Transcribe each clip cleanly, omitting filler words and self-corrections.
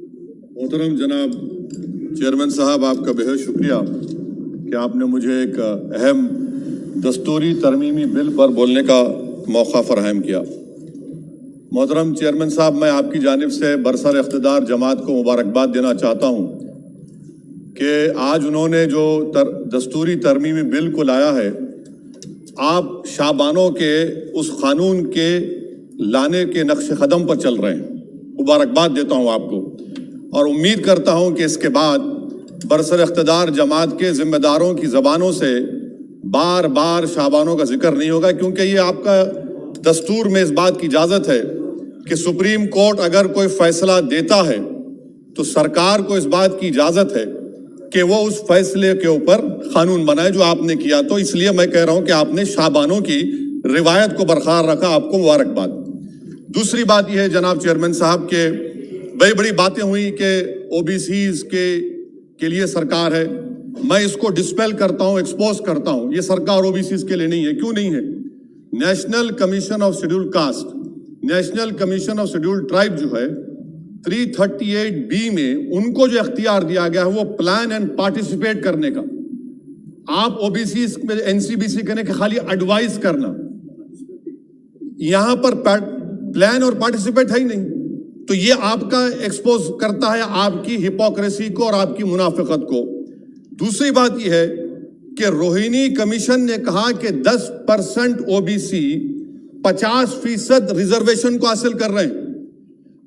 मोहतरम जनाब चेयरमैन साहब, आपका बेहद शुक्रिया कि आपने मुझे एक अहम दस्तूरी तरमीमी बिल पर बोलने का मौका फराहम किया। मोहतरम चेयरमैन साहब, मैं आपकी जानिब से बरसर इख्तिदार जमात को मुबारकबाद देना चाहता हूँ कि आज उन्होंने जो दस्तूरी तरमीमी बिल को लाया है, आप शाबानों के उस कानून के लाने के नक्श कदम पर चल रहे हैं। मुबारकबाद देता हूँ आपको और उम्मीद करता हूँ कि इसके बाद बरसर इख्तिदार जमात के जिम्मेदारों की ज़बानों से बार बार शाबानों का जिक्र नहीं होगा, क्योंकि ये आपका दस्तूर में इस बात की इजाज़त है कि सुप्रीम कोर्ट अगर कोई फैसला देता है तो सरकार को इस बात की इजाज़त है कि वो उस फैसले के ऊपर कानून बनाए जो आपने किया। तो इसलिए मैं कह रहा हूं कि आपने शाबानों की रिवायत को बरकरार रखा, आपको मुबारकबाद। दूसरी बात यह है जनाब चेयरमैन साहब के बड़ी बड़ी बातें हुई कि ओबीसीज के लिए सरकार है। मैं इसको डिस्पेल करता हूं, एक्सपोज करता हूं। ये सरकार ओबीसीज के लिए नहीं है। क्यों नहीं है? National commission of scheduled caste, national commission of scheduled tribe जो है 338B में उनको जो इख्तियार दिया गया है वो प्लान एंड पार्टिसिपेट करने का। आप ओबीसी में एनसीबीसी करने का खाली एडवाइस करना, यहां पर प्लान और पार्टिसिपेट है ही नहीं। तो ये आपका एक्सपोज करता है आपकी हिपोक्रेसी को और आपकी मुनाफिकत को। दूसरी बात यह है कि रोहिणी कमीशन ने कहा कि 10% ओबीसी 50% रिजर्वेशन को हासिल कर रहे हैं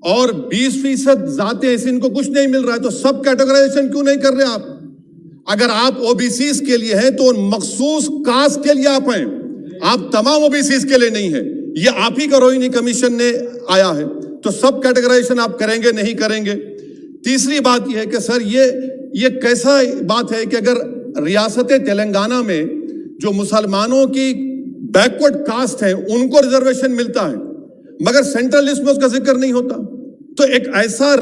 और 20% जाते हैं, इनको कुछ नहीं मिल रहा है। तो सब कैटेगराइजेशन क्यों नहीं कर रहे आप? अगर आप ओबीसीज के लिए हैं तो मखसूस कास्ट के लिए आप हैं, आप तमाम ओबीसीज के लिए नहीं है। ये आप ही का रोहिणी कमीशन ने आया है। तो सब कैटेगराइजेशन आप करेंगे नहीं करेंगे? तीसरी बात यह है कि सर ये कैसा बात है कि अगर रियासत तेलंगाना में जो मुसलमानों की बैकवर्ड कास्ट है उनको रिजर्वेशन मिलता है मगर सेंट्रल लिस्ट में उसका जिक्र नहीं होता। तो एक ऐसा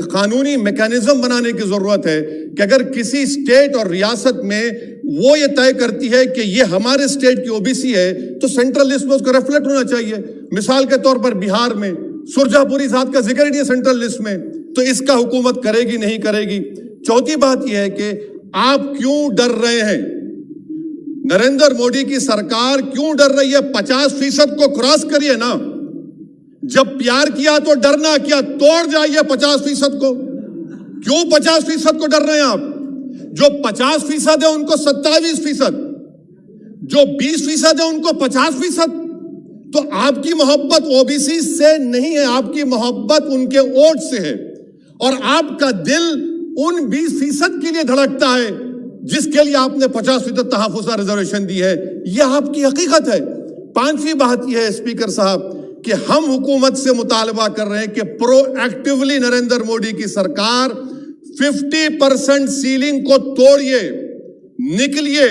कानूनी मैकेनिज्म बनाने की जरूरत है कि अगर किसी स्टेट और रियासत में वो ये तय करती है कि ये हमारे स्टेट की ओबीसी है तो सेंट्रल लिस्ट में उसका रिफ्लेक्ट होना चाहिए। मिसाल के तौर पर बिहार में सुरजापुरी जात का जिक्र नहीं है सेंट्रल लिस्ट में, तो इसका हुकूमत करेगी नहीं करेगी। चौथी बात यह है कि आप क्यों डर रहे हैं? नरेंद्र मोदी की सरकार क्यों डर रही है? 50% को क्रॉस करिए ना। जब प्यार किया तो डरना क्या, तोड़ जाइए 50% को। क्यों 50% को डर रहे हैं आप? जो 50% है उनको 27%, जो 20% है उनको 50%। तो आपकी मोहब्बत ओबीसी से नहीं है, आपकी मोहब्बत उनके वोट से है और आपका दिल उन 20% के लिए धड़कता है जिसके लिए आपने 50% तहफ़्फ़ुज़ रिजर्वेशन दी है। यह आपकी हकीकत है। पांचवी बात यह है स्पीकर साहब कि हम हुकूमत से मुतालबा कर रहे हैं कि प्रोएक्टिवली नरेंद्र मोदी की सरकार 50% सीलिंग को तोड़िए, निकलिए।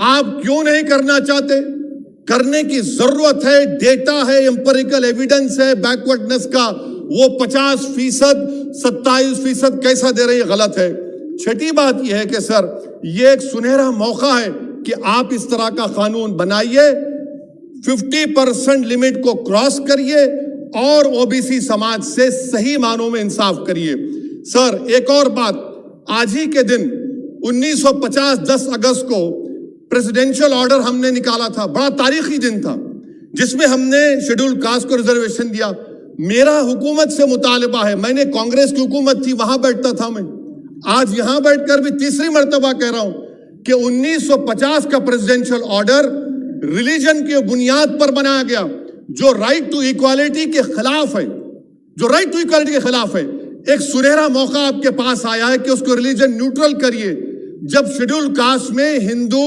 आप क्यों नहीं करना चाहते? करने की जरूरत है, डेटा है, एम्पिरिकल एविडेंस है बैकवर्डनेस का। वो 50%, 27% कैसा दे रही है, गलत है। छठी बात यह है कि सर ये एक सुनहरा मौका है कि आप इस तरह का कानून बनाइए, 50% लिमिट को क्रॉस करिए और ओबीसी समाज से सही मानों में इंसाफ करिए। सर एक और बात, आज ही के दिन 1950 10 अगस्त को प्रेसिडेंशियल ऑर्डर हमने निकाला था, बड़ा तारीखी दिन था जिसमें हमने शेड्यूल्ड कास्ट को रिजर्वेशन दिया। मेरा हुकूमत से मुतालबा है, मैंने कांग्रेस की हुकूमत थी वहां बैठता था मैं, आज यहां बैठकर भी तीसरी मर्तबा कह रहा हूं कि 1950 का प्रेसिडेंशियल ऑर्डर रिलीजन की बुनियाद पर बनाया गया जो राइट टू इक्वालिटी के खिलाफ है, जो राइट टू इक्वालिटी के खिलाफ है। एक सुनहरा मौका आपके पास आया है कि उसको रिलीजन न्यूट्रल करिए। जब शेड्यूल्ड कास्ट में हिंदू,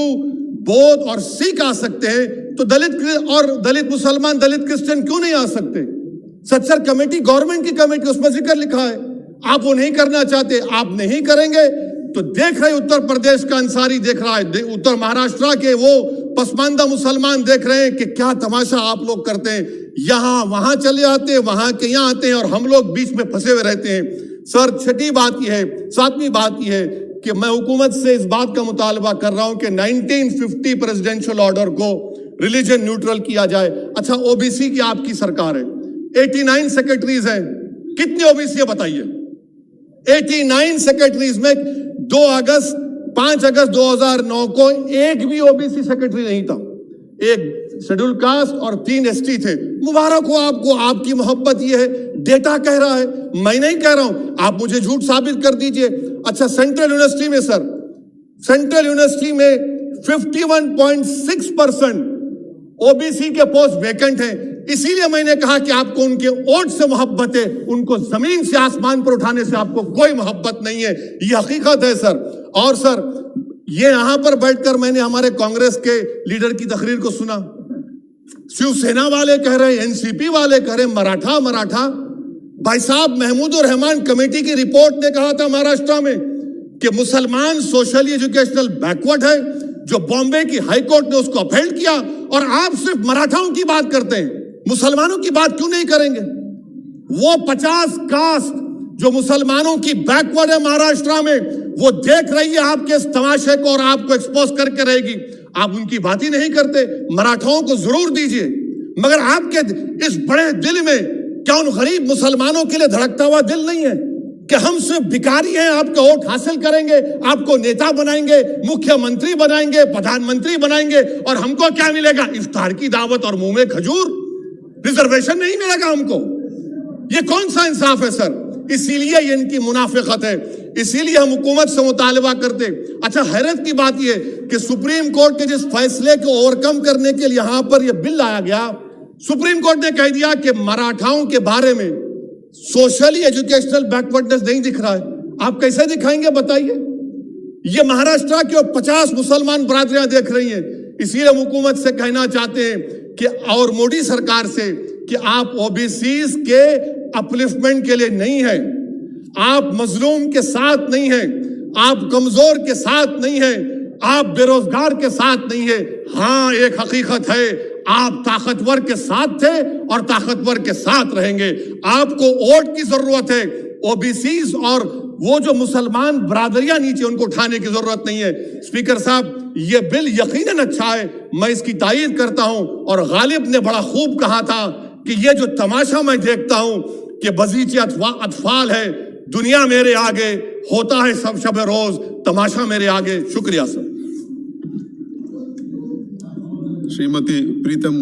बौद्ध और सिख आ सकते हैं तो दलित मुसलमान, दलित क्रिश्चियन क्यों नहीं आ सकते? सत्सर कमेटी गवर्नमेंट की कमेटी, उसमें जिक्र लिखा है। आप वो नहीं करना चाहते, आप नहीं करेंगे तो देख रहे उत्तर प्रदेश का अंसारी देख रहा है, उत्तर महाराष्ट्र के वो पसमानदा मुसलमान देख रहे हैं कि क्या तमाशा आप लोग करते हैं। यहां वहां चले जाते हैं, वहां के यहां आते हैं और हम लोग बीच में फंसे हुए रहते हैं। सर छठी बात यह है, सातवीं बात यह है कि मैं हुकूमत से इस बात का मुतालबा कर रहा हूं कि 1950 प्रेसिडेंशियल ऑर्डर को रिलीजन न्यूट्रल किया जाए। अच्छा, ओबीसी की आपकी सरकार है, 89 सेक्रेटरीज हैं, कितने ओबीसी है बताइए? 89 सेक्रेटरीज में 5 अगस्त 2009 को एक भी ओबीसी सेक्रेटरी नहीं था, एक शेड्यूल कास्ट और 3 एसटी थे। मुबारक हो आपको, आपकी मोहब्बत ये है, डेटा कह रहा है, मैं नहीं कह रहा हूं, आप मुझे झूठ साबित कर दीजिए। अच्छा, सेंट्रल यूनिवर्सिटी में सर, सेंट्रल यूनिवर्सिटी में 51.6% ओबीसी के पोस्ट वैकेंट हैं। इसीलिए मैंने कहा कि आपको उनके वोट से मोहब्बत है, उनको जमीन से आसमान पर उठाने से आपको कोई मोहब्बत नहीं है, ये हकीकत है सर। और सर, ये यहां पर बैठकर मैंने हमारे कांग्रेस के लीडर की तकरीर को सुना, शिवसेना वाले कह रहे, एनसीपी वाले कह रहे मराठा। भाई साहब, महमूदुर रहमान कमेटी की रिपोर्ट ने कहा था महाराष्ट्र में कि मुसलमान सोशली एजुकेशनल बैकवर्ड है, जो बॉम्बे की हाई कोर्ट ने उसको अपहेल्ड किया, और आप सिर्फ मराठाओं की बात करते हैं, मुसलमानों की बात क्यों नहीं करेंगे? वो 50 कास्ट जो मुसलमानों की बैकवर्ड है महाराष्ट्र में, वो देख रही है आपके इस तमाशे को और आपको एक्सपोज करके रहेगी। आप उनकी बात ही नहीं करते। मराठाओं को जरूर दीजिए, मगर आपके इस बड़े दिल में क्या उन गरीब मुसलमानों के लिए धड़कता हुआ दिल नहीं है कि हम सिर्फ भिखारी हैं, आपका वोट हासिल करेंगे, आपको नेता बनाएंगे, मुख्यमंत्री बनाएंगे, प्रधानमंत्री बनाएंगे, और हमको क्या मिलेगा? इफ्तार की दावत और मुंह में खजूर, रिजर्वेशन नहीं मिलेगा हमको। ये कौन सा इंसाफ है सर? इसीलिए ये इनकी मुनाफिकत है, इसीलिए हम हुकूमत से मुतालबा करते। अच्छा, हैरत की बात ये कि सुप्रीम कोर्ट के जिस फैसले को ओवरकम करने के लिए यहां पर यह बिल लाया गया, सुप्रीम कोर्ट ने कह दिया कि मराठाओं के बारे में सोशली एजुकेशनल बैकवर्डनेस नहीं दिख रहा है। आप कैसे दिखाएंगे बताइए? ये महाराष्ट्र के 50 मुसलमान बरादरियां देख रही हैं। इसीलिए हम हुकूमत से कहना चाहते हैं कि, और मोदी सरकार से, कि आप ओबीसीज के अपलिफ्टमेंट के लिए नहीं है, आप मजलूम के साथ नहीं है, आप कमजोर के साथ नहीं है, आप बेरोजगार के साथ नहीं है। हां, एक हकीकत है, आप ताकतवर के साथ थे और ताकतवर के साथ रहेंगे। आपको वोट की जरूरत है, ओबीसीज और वो जो मुसलमान बरादरियां नीचे, उनको उठाने की जरूरत नहीं है। स्पीकर साहब, ये बिल यकीनन अच्छा है, मैं इसकी तारीफ करता हूं। और गालिब ने बड़ा खूब कहा था कि ये जो तमाशा मैं देखता हूं कि बजीचे अतफाल है, दुनिया मेरे आगे, होता है सब शब रोज, तमाशा मेरे आगे। शुक्रिया सर। श्रीमती प्रीतम